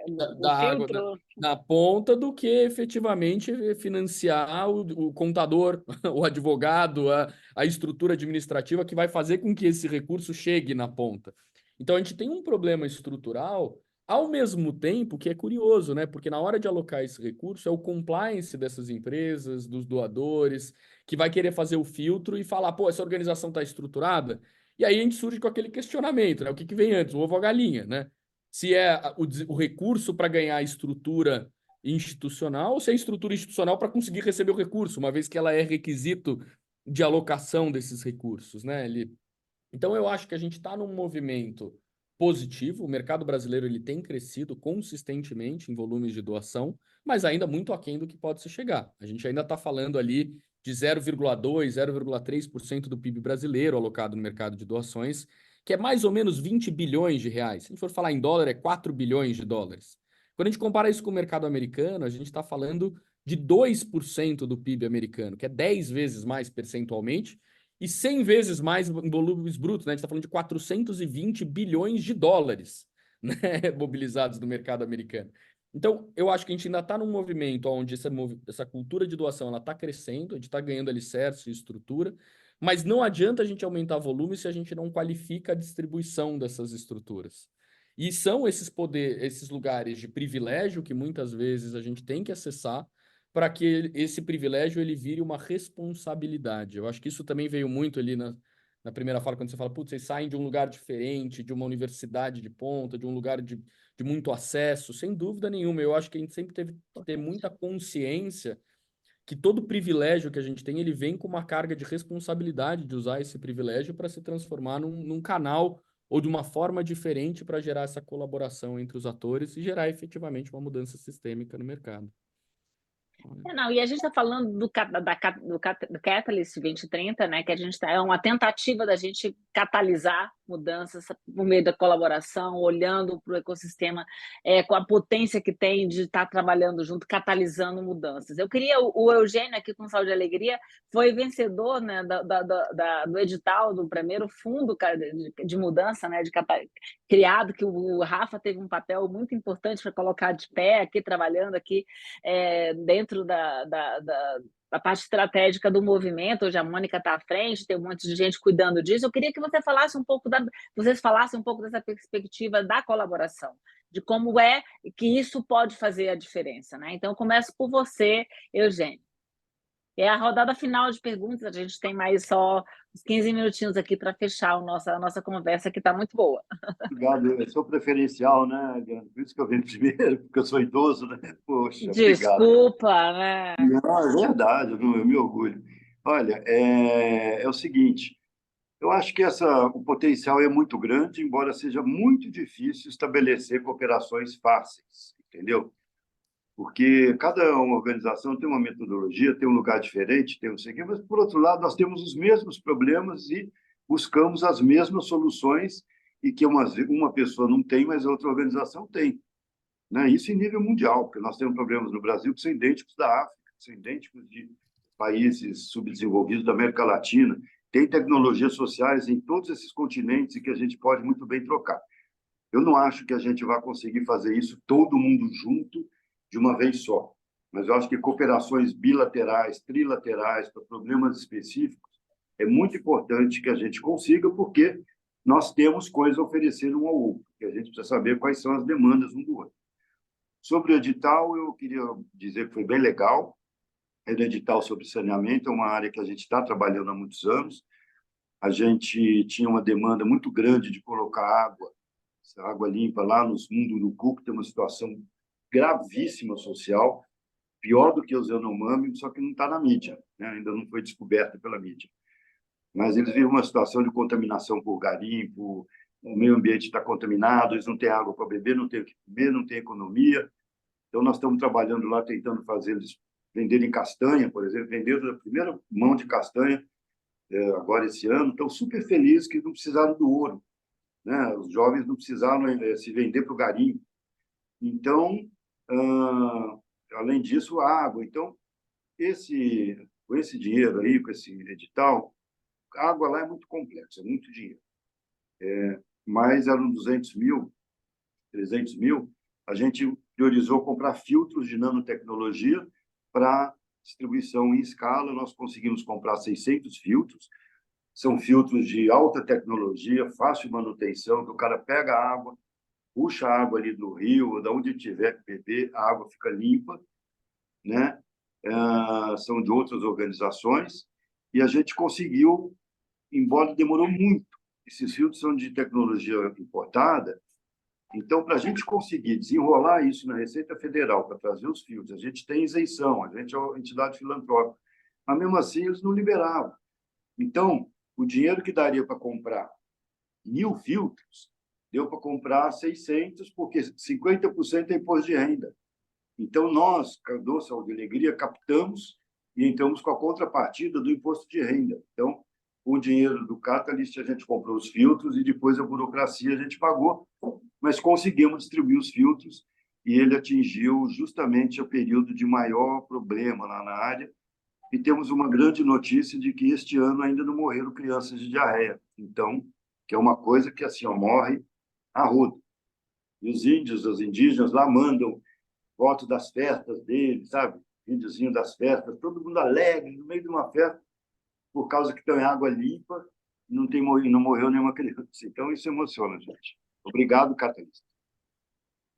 o da água filtro. na ponta do que efetivamente financiar o contador, o advogado, a estrutura administrativa que vai fazer com que esse recurso chegue na ponta. Então, a gente tem um problema estrutural, ao mesmo tempo que é curioso, né? Porque na hora de alocar esse recurso, é o compliance dessas empresas, dos doadores, que vai querer fazer o filtro e falar, pô, essa organização está estruturada? E aí a gente surge com aquele questionamento, né? O que que vem antes, o ovo ou a galinha, né? Se é o recurso para ganhar a estrutura institucional ou se é a estrutura institucional para conseguir receber o recurso, uma vez que ela é requisito de alocação desses recursos, né? Então, eu acho que a gente está num movimento positivo. O mercado brasileiro ele tem crescido consistentemente em volumes de doação, mas ainda muito aquém do que pode se chegar. A gente ainda está falando ali de 0,2, 0,3% do PIB brasileiro alocado no mercado de doações, que é mais ou menos 20 bilhões de reais. Se a gente for falar em dólar, é 4 bilhões de dólares. Quando a gente compara isso com o mercado americano, a gente está falando de 2% do PIB americano, que é 10 vezes mais percentualmente, e 100 vezes mais em volumes brutos, né? A gente está falando de 420 bilhões de dólares, né? Mobilizados no mercado americano. Então, eu acho que a gente ainda está num movimento onde essa cultura de doação está crescendo, a gente está ganhando alicerce e estrutura, mas não adianta a gente aumentar volume se a gente não qualifica a distribuição dessas estruturas. E são esses lugares de privilégio que muitas vezes a gente tem que acessar para que esse privilégio ele vire uma responsabilidade. Eu acho que isso também veio muito ali na primeira fala, quando você fala, putz, vocês saem de um lugar diferente, de uma universidade de ponta, de um lugar de muito acesso, sem dúvida nenhuma. Eu acho que a gente sempre teve que ter muita consciência que todo privilégio que a gente tem, ele vem com uma carga de responsabilidade de usar esse privilégio para se transformar num canal ou de uma forma diferente para gerar essa colaboração entre os atores e gerar efetivamente uma mudança sistêmica no mercado. Não, e a gente está falando do Catalyst 2030, né? Que a gente é uma tentativa da gente catalisar mudanças por meio da colaboração, olhando para o ecossistema com a potência que tem de estar trabalhando junto, catalisando mudanças. Eu queria o Eugênio aqui com Saúde e Alegria foi vencedor, né, do edital do primeiro fundo de mudança, né, criado, que o Rafa teve um papel muito importante para colocar de pé aqui, trabalhando aqui dentro da parte estratégica do movimento. Hoje a Mônica está à frente, tem um monte de gente cuidando disso. Eu queria que você falasse um pouco vocês falassem um pouco dessa perspectiva da colaboração, de como é que isso pode fazer a diferença, né? Então, eu começo por você, Eugênio. É a rodada final de perguntas, a gente tem mais só uns 15 minutinhos aqui para fechar a nossa conversa, que está muito boa. Obrigado, eu sou preferencial, né, Adriano? Por isso que eu venho primeiro, porque eu sou idoso, né? Poxa, Desculpa, obrigado. né? Não, é verdade, eu me orgulho. Olha, é o seguinte, eu acho que o potencial é muito grande, embora seja muito difícil estabelecer cooperações fáceis, entendeu? Porque cada uma organização tem uma metodologia, tem um lugar diferente, tem não sei o quê, mas, por outro lado, nós temos os mesmos problemas e buscamos as mesmas soluções e que uma pessoa não tem, mas a outra organização tem, né? Isso em nível mundial, porque nós temos problemas no Brasil que são idênticos da África, que são idênticos de países subdesenvolvidos da América Latina. Tem tecnologias sociais em todos esses continentes e que a gente pode muito bem trocar. Eu não acho que a gente vai conseguir fazer isso todo mundo junto de uma vez só, mas eu acho que cooperações bilaterais, trilaterais para problemas específicos é muito importante que a gente consiga, porque nós temos coisas a oferecer um ao outro, e a gente precisa saber quais são as demandas um do outro. Sobre o edital, eu queria dizer que foi bem legal. O edital sobre saneamento é uma área que a gente está trabalhando há muitos anos. A gente tinha uma demanda muito grande de colocar água limpa lá nos Munduruku, que tem uma situação gravíssima social, pior do que os Yanomami, só que não está na mídia, né? Ainda não foi descoberta pela mídia. Mas eles vivem uma situação de contaminação por garimpo, o meio ambiente está contaminado, eles não têm água para beber, não têm o que comer, não têm economia. Então, nós estamos trabalhando lá, tentando fazer eles venderem castanha, por exemplo, venderam a primeira mão de castanha agora esse ano. Estão super felizes que não precisaram do ouro, né? Os jovens não precisaram se vender para o garimpo. Então, além disso, a água. Então, com esse dinheiro aí, com esse edital, a água lá é muito complexa, é muito dinheiro. mas eram 200 mil, 300 mil, a gente priorizou comprar filtros de nanotecnologia para distribuição em escala. Nós conseguimos comprar 600 filtros. São filtros de alta tecnologia, fácil manutenção, que o cara pega a água, puxa a água ali do rio, ou de onde tiver que beber, a água fica limpa, né? São de outras organizações, e a gente conseguiu, embora demorou muito. Esses filtros são de tecnologia importada, então, para a gente conseguir desenrolar isso na Receita Federal, para trazer os filtros, a gente tem isenção, a gente é uma entidade filantrópica, mas mesmo assim eles não liberavam. Então, o dinheiro que daria para comprar 1.000 filtros, deu para comprar 600, porque 50% é imposto de renda. Então, nós, Cardô Saúde e Alegria, captamos e entramos com a contrapartida do imposto de renda. Então, com o dinheiro do Catalyst, a gente comprou os filtros e depois a burocracia a gente pagou, mas conseguimos distribuir os filtros e ele atingiu justamente o período de maior problema lá na área. E temos uma grande notícia de que este ano ainda não morreram crianças de diarreia. Então, que é uma coisa que assim, ó, morre a rodo. E os índios, os indígenas lá mandam foto das festas deles, sabe? Índiozinho das festas, todo mundo alegre, no meio de uma festa, por causa que tem água limpa, não morreu nenhuma criança. Então, isso emociona, gente. Obrigado, Catalista.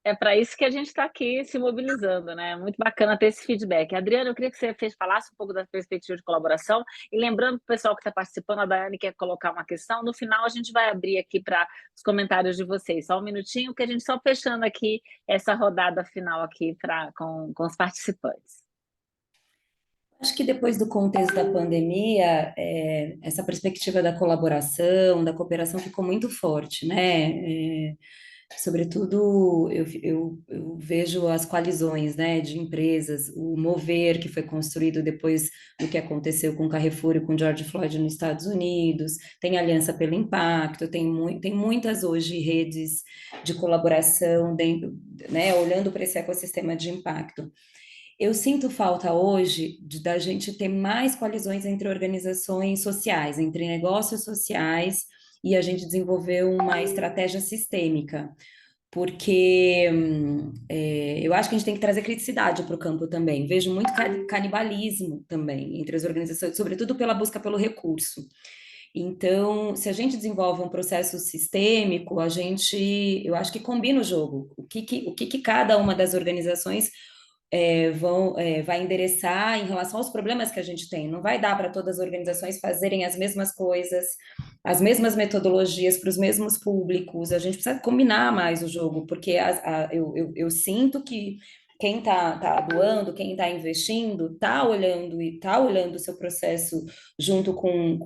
É para isso que a gente está aqui se mobilizando, né? Muito bacana ter esse feedback. Adriana, eu queria que você falasse um pouco da perspectiva de colaboração, e lembrando para o pessoal que está participando, a Daiane quer colocar uma questão, no final a gente vai abrir aqui para os comentários de vocês. Só um minutinho, que a gente só fechando aqui essa rodada final aqui com os participantes. Acho que depois do contexto da pandemia, essa perspectiva da colaboração, da cooperação ficou muito forte, né? Sobretudo, eu vejo as coalizões, né, de empresas, o Mover, que foi construído depois do que aconteceu com Carrefour e com George Floyd nos Estados Unidos, tem Aliança pelo Impacto, tem muitas hoje redes de colaboração, dentro, né, olhando para esse ecossistema de impacto. Eu sinto falta hoje da gente ter mais coalizões entre organizações sociais, entre negócios sociais, e a gente desenvolver uma estratégia sistêmica, porque eu acho que a gente tem que trazer criticidade para o campo também. Vejo muito canibalismo também entre as organizações, sobretudo pela busca pelo recurso. Então, se a gente desenvolve um processo sistêmico, eu acho que combina o jogo. O que cada uma das organizações vai endereçar em relação aos problemas que a gente tem. Não vai dar para todas as organizações fazerem as mesmas coisas, as mesmas metodologias para os mesmos públicos. A gente precisa combinar mais o jogo, porque eu sinto que quem está doando, quem está investindo, está olhando o seu processo junto com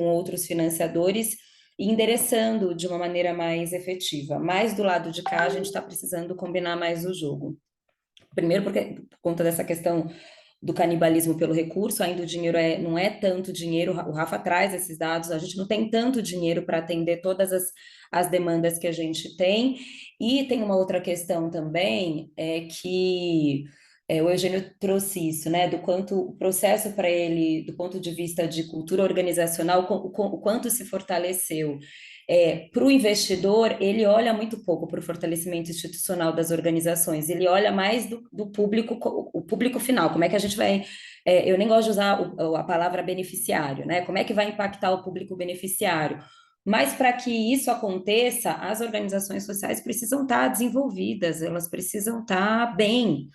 outros financiadores e endereçando de uma maneira mais efetiva. Mas do lado de cá, a gente está precisando combinar mais o jogo. Primeiro, por conta dessa questão do canibalismo pelo recurso, ainda o dinheiro não é tanto dinheiro, o Rafa traz esses dados, a gente não tem tanto dinheiro para atender todas as demandas que a gente tem, e tem uma outra questão também, que o Eugênio trouxe isso, né, do quanto o processo para ele, do ponto de vista de cultura organizacional, o quanto se fortaleceu. Para o investidor, ele olha muito pouco para o fortalecimento institucional das organizações, ele olha mais do público, o público final, como é que a gente vai... eu nem gosto de usar a palavra beneficiário, né? Como é que vai impactar o público beneficiário? Mas para que isso aconteça, as organizações sociais precisam estar desenvolvidas, elas precisam estar bem.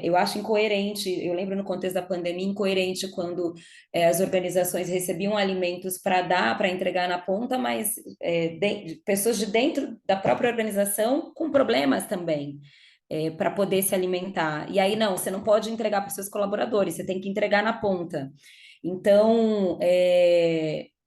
Eu acho incoerente, eu lembro no contexto da pandemia, incoerente quando as organizações recebiam alimentos para entregar na ponta, mas pessoas de dentro da própria organização com problemas também, para poder se alimentar. E aí, não, você não pode entregar para os seus colaboradores, você tem que entregar na ponta. Então,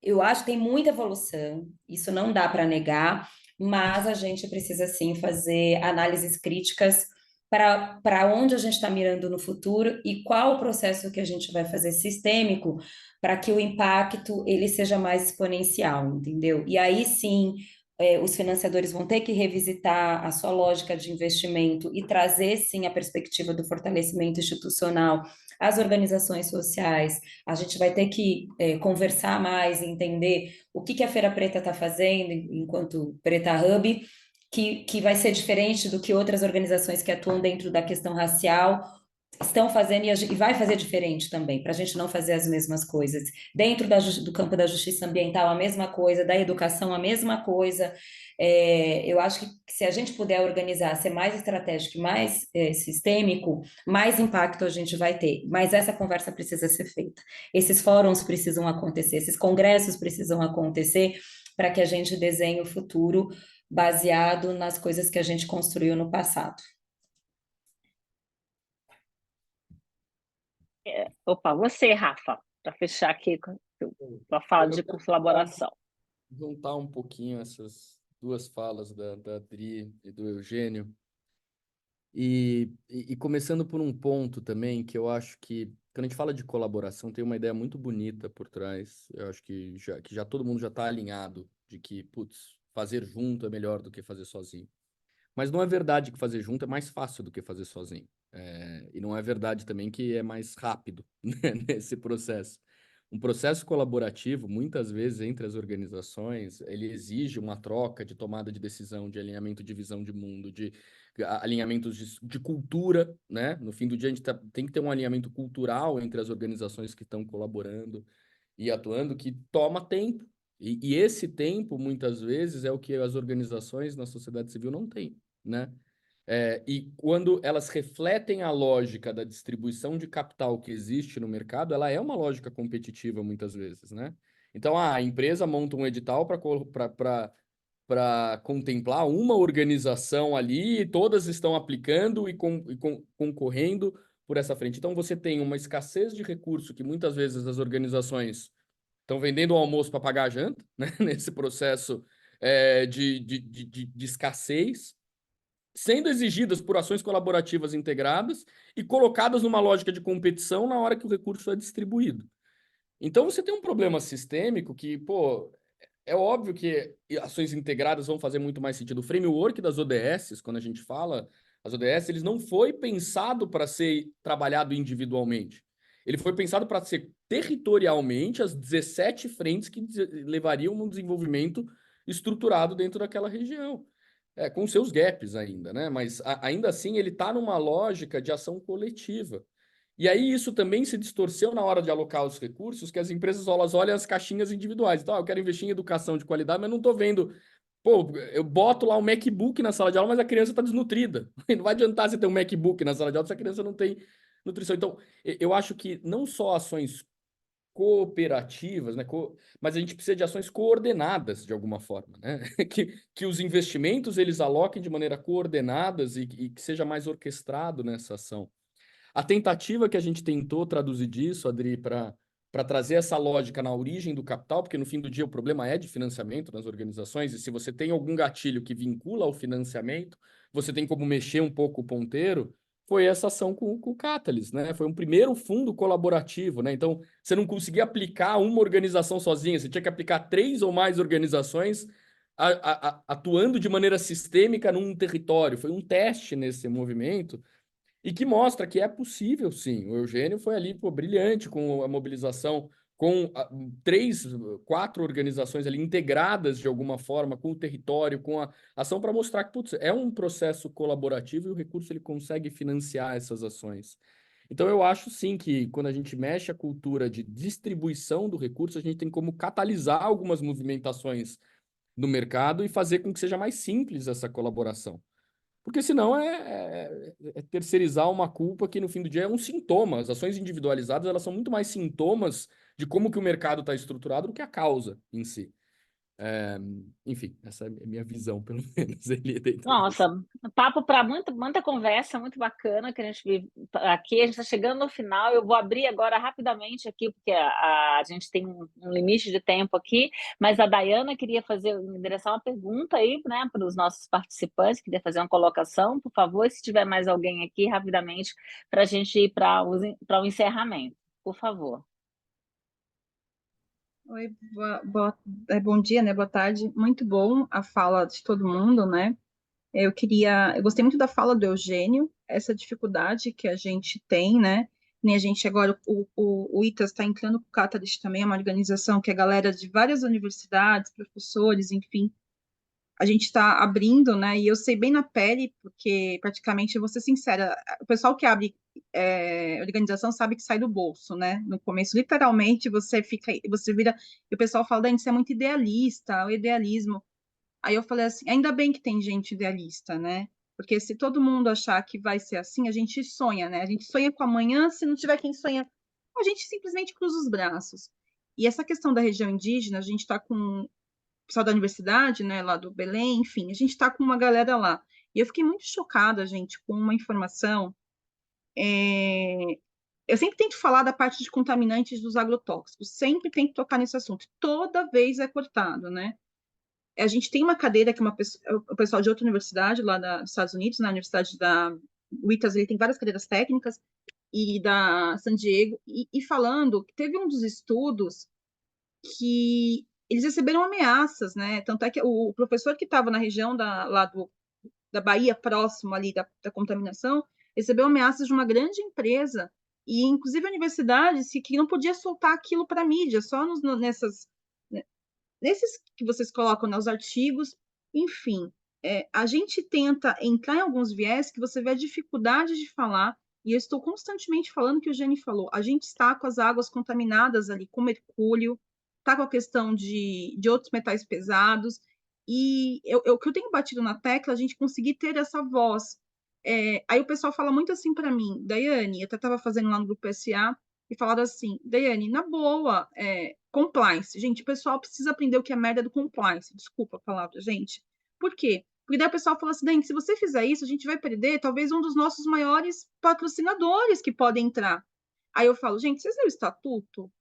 eu acho que tem muita evolução, isso não dá para negar, mas a gente precisa, sim, fazer análises críticas para onde a gente está mirando no futuro e qual o processo que a gente vai fazer sistêmico para que o impacto ele seja mais exponencial, entendeu? E aí sim, os financiadores vão ter que revisitar a sua lógica de investimento e trazer, sim, a perspectiva do fortalecimento institucional às organizações sociais. A gente vai ter que conversar mais, entender o que a Feira Preta está fazendo enquanto Preta Hub, que vai ser diferente do que outras organizações que atuam dentro da questão racial estão fazendo e vai fazer diferente também, para a gente não fazer as mesmas coisas. Dentro do campo da justiça ambiental, a mesma coisa, da educação, a mesma coisa. Eu acho que se a gente puder organizar, ser mais estratégico, mais sistêmico, mais impacto a gente vai ter. Mas essa conversa precisa ser feita. Esses fóruns precisam acontecer, esses congressos precisam acontecer para que a gente desenhe o futuro baseado nas coisas que a gente construiu no passado. Opa, você, Rafa, para fechar aqui com a fala de colaboração. Juntar um pouquinho essas duas falas da Adri e do Eugênio. E começando por um ponto também, que eu acho que, quando a gente fala de colaboração, tem uma ideia muito bonita por trás. Eu acho que já todo mundo já está alinhado de que, putz, fazer junto é melhor do que fazer sozinho. Mas não é verdade que fazer junto é mais fácil do que fazer sozinho. E não é verdade também que é mais rápido, né, nesse processo. Um processo colaborativo, muitas vezes, entre as organizações, ele exige uma troca de tomada de decisão, de alinhamento de visão de mundo, de alinhamentos de cultura, né? No fim do dia, a gente tem que ter um alinhamento cultural entre as organizações que estão colaborando e atuando, que toma tempo. E esse tempo, muitas vezes, é o que as organizações na sociedade civil não têm, né? E quando elas refletem a lógica da distribuição de capital que existe no mercado, ela é uma lógica competitiva muitas vezes, né? Então, a empresa monta um edital para contemplar uma organização ali, e todas estão aplicando e concorrendo por essa frente. Então, você tem uma escassez de recurso que muitas vezes as organizações estão vendendo o almoço para pagar a janta, né? Nesse processo de escassez, sendo exigidas por ações colaborativas integradas e colocadas numa lógica de competição na hora que o recurso é distribuído. Então, você tem um problema sistêmico que, pô, é óbvio que ações integradas vão fazer muito mais sentido. O framework das ODS, quando a gente fala, as ODS, eles não foi pensado para ser trabalhado individualmente. Ele foi pensado para ser territorialmente as 17 frentes que levariam um desenvolvimento estruturado dentro daquela região. Com seus gaps ainda, né? Mas ainda assim ele está numa lógica de ação coletiva. E aí isso também se distorceu na hora de alocar os recursos, que as empresas elas olham as caixinhas individuais. Então, eu quero investir em educação de qualidade, mas não estou vendo... Pô, eu boto lá um MacBook na sala de aula, mas a criança está desnutrida. Não vai adiantar você ter um MacBook na sala de aula se a criança não tem nutrição. Então, eu acho que não só ações cooperativas, né? Mas a gente precisa de ações coordenadas de alguma forma, né? Que os investimentos eles aloquem de maneira coordenadas e que seja mais orquestrado nessa ação. A tentativa que a gente tentou traduzir disso, Adri, para trazer essa lógica na origem do capital, porque no fim do dia o problema é de financiamento nas organizações, e se você tem algum gatilho que vincula ao financiamento, você tem como mexer um pouco o ponteiro, foi essa ação com o Catalyst, né? Foi um primeiro fundo colaborativo, né? Então, você não conseguia aplicar uma organização sozinha, você tinha que aplicar 3 ou mais organizações atuando de maneira sistêmica num território. Foi um teste nesse movimento e que mostra que é possível, sim. O Eugênio foi ali, pô, brilhante com a mobilização, com 3, 4 organizações ali integradas de alguma forma com o território, com a ação para mostrar que, putz, é um processo colaborativo e o recurso ele consegue financiar essas ações. Então, eu acho, sim, que quando a gente mexe a cultura de distribuição do recurso, a gente tem como catalisar algumas movimentações no mercado e fazer com que seja mais simples essa colaboração. Porque senão é terceirizar uma culpa que no fim do dia é um sintoma. As ações individualizadas elas são muito mais sintomas de como que o mercado está estruturado do que a causa em si. Enfim, essa é a minha visão, pelo menos. Nossa, papo para muita conversa, muito bacana que a gente vive aqui. A gente está chegando no final. Eu vou abrir agora rapidamente aqui, porque a gente tem um limite de tempo aqui, mas a Dayana queria me endereçar uma pergunta aí, né, para os nossos participantes, queria fazer uma colocação, por favor, se tiver mais alguém aqui, rapidamente, para a gente ir para o encerramento, por favor. Oi, bom dia, né? Boa tarde. Muito bom a fala de todo mundo, né? Eu gostei muito da fala do Eugênio, essa dificuldade que a gente tem, né? Nem a gente agora, o ITAS está entrando com o Catalyst também, é uma organização que é galera de várias universidades, professores, enfim, a gente está abrindo, né? E eu sei bem na pele, porque praticamente, eu vou ser sincera, o pessoal que abre organização sabe que sai do bolso, né? No começo, literalmente, você vira, e o pessoal fala, Dani, você é muito idealista, o idealismo. Aí eu falei assim, ainda bem que tem gente idealista, né? Porque se todo mundo achar que vai ser assim, a gente sonha, né? A gente sonha com amanhã, se não tiver quem sonha, a gente simplesmente cruza os braços. E essa questão da região indígena, a gente está com pessoal da universidade, né, lá do Belém, enfim, a gente está com uma galera lá. E eu fiquei muito chocada, gente, com uma informação. é, Eu sempre tento falar da parte de contaminantes dos agrotóxicos, sempre tento tocar nesse assunto. Toda vez é cortado, né? A gente tem uma cadeira que o pessoal de outra universidade, lá dos Estados Unidos, na Universidade da UITAS, ele tem várias cadeiras técnicas, e da San Diego, e falando que teve um dos estudos que eles receberam ameaças, né? Tanto é que o professor que estava na região da Bahia, próximo ali da contaminação, recebeu ameaças de uma grande empresa, e inclusive a universidade que não podia soltar aquilo para a mídia, só nesses que vocês colocam, né, os artigos, enfim. A gente tenta entrar em alguns viés que você vê a dificuldade de falar, e eu estou constantemente falando que o Jenny falou, a gente está com as águas contaminadas ali, com mercúrio, está com a questão de outros metais pesados, e o que eu tenho batido na tecla, a gente conseguir ter essa voz. Aí o pessoal fala muito assim para mim, Daiane, eu até estava fazendo lá no grupo SA, e falaram assim, Daiane, na boa, compliance. Gente, o pessoal precisa aprender o que é merda do compliance. Desculpa a palavra, gente. Por quê? Porque daí o pessoal fala assim, Daiane, se você fizer isso, a gente vai perder talvez um dos nossos maiores patrocinadores que podem entrar. Aí eu falo, gente, vocês leram o estatuto?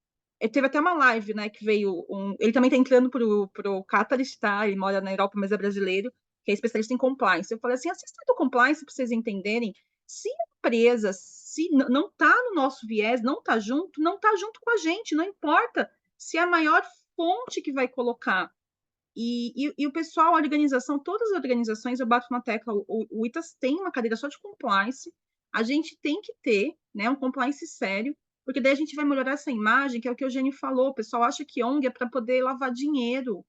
Teve até uma live, né, que veio ele também está entrando pro Catalyst, tá? Ele mora na Europa, mas é brasileiro, que é especialista em compliance. Eu falei assim, assista do compliance para vocês entenderem. Se a empresa se não está no nosso viés, não está junto com a gente, não importa se é a maior fonte que vai colocar. E o pessoal, a organização, todas as organizações, eu bato na tecla, o ITAS tem uma cadeira só de compliance, a gente tem que ter, né, um compliance sério, porque daí a gente vai melhorar essa imagem, que é o que o Eugênio falou, o pessoal acha que ONG é para poder lavar dinheiro,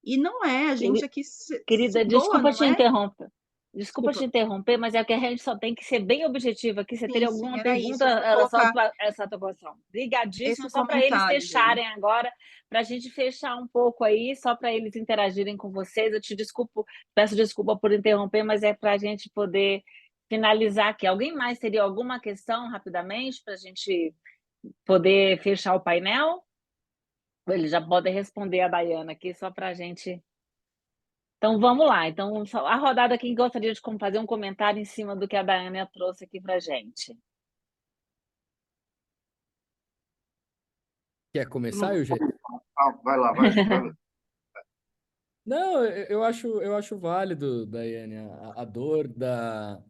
e não é, a gente aqui se Querida, doa, desculpa não te é? interromper. Desculpa te Desculpa. interromper, mas é que a gente só tem que ser bem objetivo aqui. Você teria Sim, alguma era pergunta isso, eu em vou relação colocar essa tua posição? Ligadíssimo, esse só para eles comentário dele. fecharem agora, para a gente fechar um pouco aí, só para eles interagirem com vocês. Eu te desculpo, peço desculpa por interromper, mas é para a gente poder finalizar aqui. Alguém mais teria alguma questão rapidamente para a gente poder fechar o painel? Eles já podem responder a Daiana aqui, só para a gente. Então vamos lá. Então, a rodada, quem gostaria de fazer um comentário em cima do que a Daiane trouxe aqui para a gente? Quer começar, Eugênio? Vai lá, vai lá. Não, eu acho válido, Daiane, a dor da...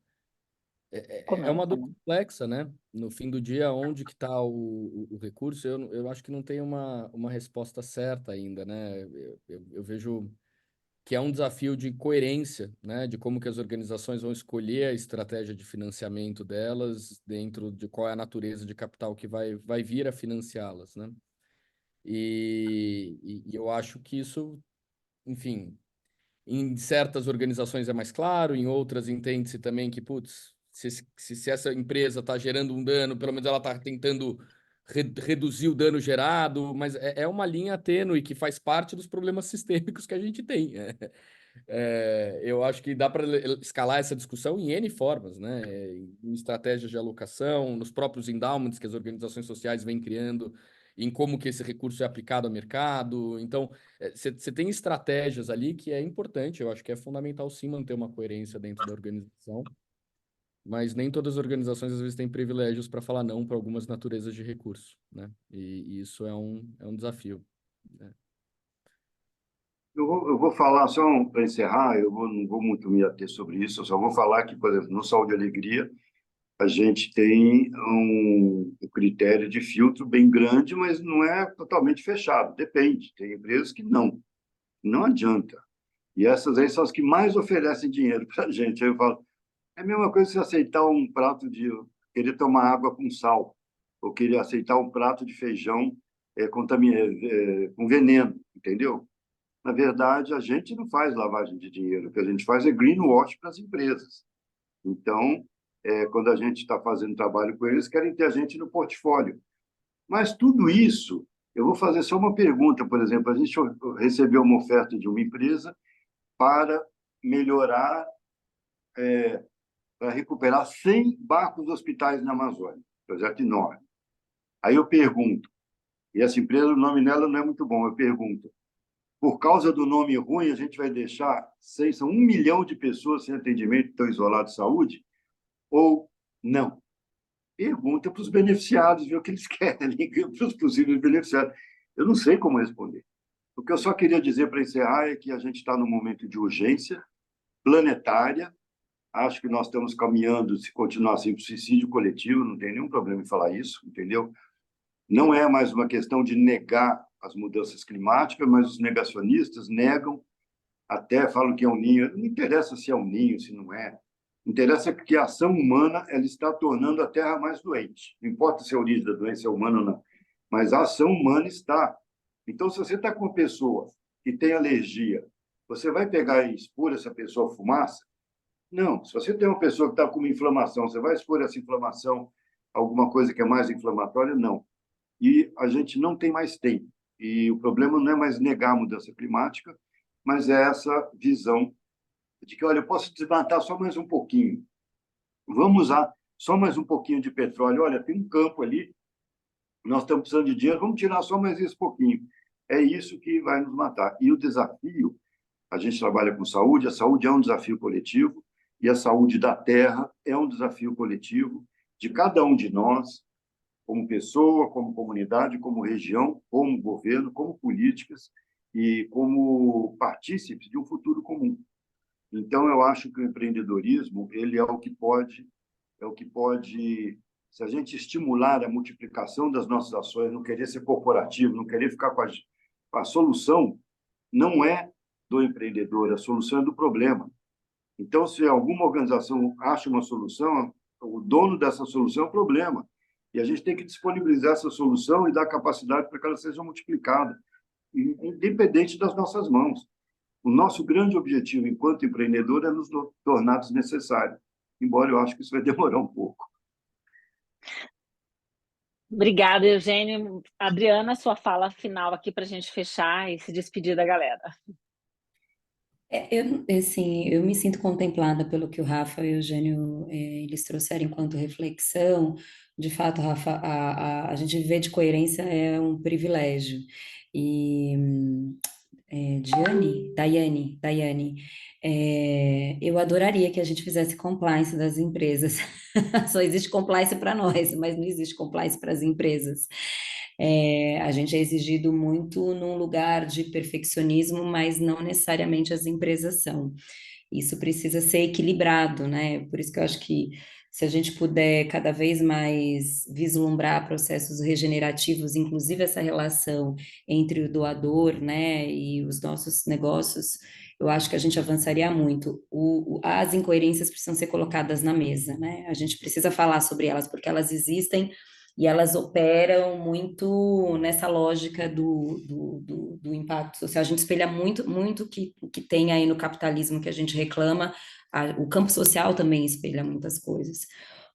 É uma Começa, dor né? complexa, né? No fim do dia, onde que está o recurso? Eu acho que não tem uma resposta certa ainda, né? Eu vejo que é um desafio de coerência, né? De como que as organizações vão escolher a estratégia de financiamento delas dentro de qual é a natureza de capital que vai vir a financiá-las, né? E eu acho que isso, enfim, em certas organizações é mais claro, em outras entende-se também que, putz, se essa empresa está gerando um dano, pelo menos ela está tentando reduzir o dano gerado, mas é uma linha tênue que faz parte dos problemas sistêmicos que a gente tem. Eu acho que dá para escalar essa discussão em N formas, né? Em estratégias de alocação, nos próprios endowments que as organizações sociais vêm criando, em como que esse recurso é aplicado ao mercado. Então, você tem estratégias ali que é importante, eu acho que é fundamental sim manter uma coerência dentro da organização, mas nem todas as organizações às vezes têm privilégios para falar não para algumas naturezas de recurso, né? E isso é um desafio, né? Eu vou falar, só para encerrar, não vou muito me ater sobre isso, eu só vou falar que, por exemplo, no Saúde e Alegria, a gente tem um critério de filtro bem grande, mas não é totalmente fechado, depende. Tem empresas que não adianta. E essas aí são as que mais oferecem dinheiro para a gente. Aí eu falo, é a mesma coisa que você aceitar um prato de... querer tomar água com sal, ou querer aceitar um prato de feijão com veneno, entendeu? Na verdade, a gente não faz lavagem de dinheiro, o que a gente faz é greenwash para as empresas. Então, quando a gente está fazendo trabalho com eles, querem ter a gente no portfólio. Mas tudo isso, eu vou fazer só uma pergunta, por exemplo, a gente recebeu uma oferta de uma empresa para melhorar, para recuperar 100 barcos hospitais na Amazônia, projeto enorme. Aí eu pergunto, e essa empresa, o nome dela não é muito bom, eu pergunto, por causa do nome ruim, a gente vai deixar, são 1 milhão de pessoas sem atendimento, estão isoladas de saúde, ou não? Pergunta para os beneficiados, ver o que eles querem, para os possíveis beneficiados. Eu não sei como responder. O que eu só queria dizer para encerrar é que a gente está num momento de urgência planetária. Acho que nós estamos caminhando, se continuar assim, para o suicídio coletivo, não tem nenhum problema em falar isso, entendeu? Não é mais uma questão de negar as mudanças climáticas, mas os negacionistas negam, até falam que é um ninho. Não interessa se é um ninho, se não é. Interessa que a ação humana ela está tornando a Terra mais doente. Não importa se a origem da doença é humana ou não, mas a ação humana está. Então, se você está com uma pessoa que tem alergia, você vai pegar e expor essa pessoa à fumaça? Não. Se você tem uma pessoa que está com uma inflamação, você vai expor essa inflamação a alguma coisa que é mais inflamatória? Não. E a gente não tem mais tempo. E o problema não é mais negar a mudança climática, mas é essa visão de que, olha, eu posso desmatar só mais um pouquinho. Vamos usar só mais um pouquinho de petróleo. Olha, tem um campo ali, nós estamos precisando de dinheiro, vamos tirar só mais esse pouquinho. É isso que vai nos matar. E o desafio, a gente trabalha com saúde, a saúde é um desafio coletivo, e a saúde da Terra é um desafio coletivo de cada um de nós, como pessoa, como comunidade, como região, como governo, como políticas e como partícipes de um futuro comum. Então, eu acho que o empreendedorismo ele é o que pode, se a gente estimular a multiplicação das nossas ações, não querer ser corporativo, não querer ficar com a solução, não é do empreendedor, a solução é do problema. Então, se alguma organização acha uma solução, o dono dessa solução é o problema. E a gente tem que disponibilizar essa solução e dar capacidade para que ela seja multiplicada, independente das nossas mãos. O nosso grande objetivo, enquanto empreendedor, é nos tornar desnecessário, embora eu acho que isso vai demorar um pouco. Obrigada, Eugênio. Adriana, sua fala final aqui para a gente fechar e se despedir da galera. Eu me sinto contemplada pelo que o Rafa e o Eugênio eles trouxeram enquanto reflexão. De fato, Rafa, a gente viver de coerência é um privilégio. E Daiane, eu adoraria que a gente fizesse compliance das empresas. Só existe compliance para nós, mas não existe compliance para as empresas. A gente é exigido muito num lugar de perfeccionismo, mas não necessariamente as empresas são. Isso precisa ser equilibrado, né? Por isso que eu acho que se a gente puder cada vez mais vislumbrar processos regenerativos, inclusive essa relação entre o doador, né, e os nossos negócios, eu acho que a gente avançaria muito. As incoerências precisam ser colocadas na mesa, né? A gente precisa falar sobre elas, porque elas existem e elas operam muito nessa lógica do impacto social. A gente espelha muito o que tem aí no capitalismo que a gente reclama. O campo social também espelha muitas coisas.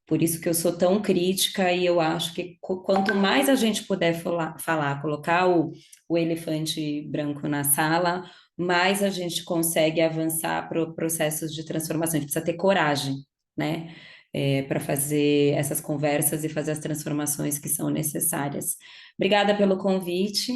Por isso que eu sou tão crítica e eu acho que quanto mais a gente puder falar, colocar o elefante branco na sala, mais a gente consegue avançar para processos de transformação. A gente precisa ter coragem, né? Para fazer essas conversas e fazer as transformações que são necessárias. Obrigada pelo convite.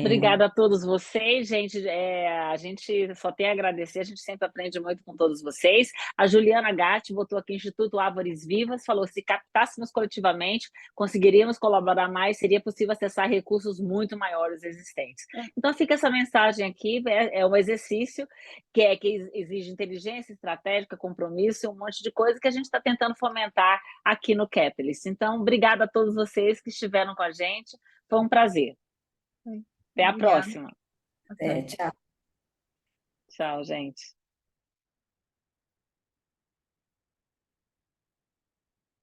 Obrigada a todos vocês, gente. A gente só tem a agradecer, a gente sempre aprende muito com todos vocês. A Juliana Gatti botou aqui Instituto Árvores Vivas, falou: se captássemos coletivamente, conseguiríamos colaborar mais, seria possível acessar recursos muito maiores existentes. Então fica essa mensagem aqui, é um exercício que exige inteligência estratégica, compromisso e um monte de coisa que a gente está tentando fomentar aqui no Catalyst. Então, obrigada a todos vocês que estiveram com a gente, foi um prazer. Até a Obrigada. próxima. Tchau. Tchau, gente.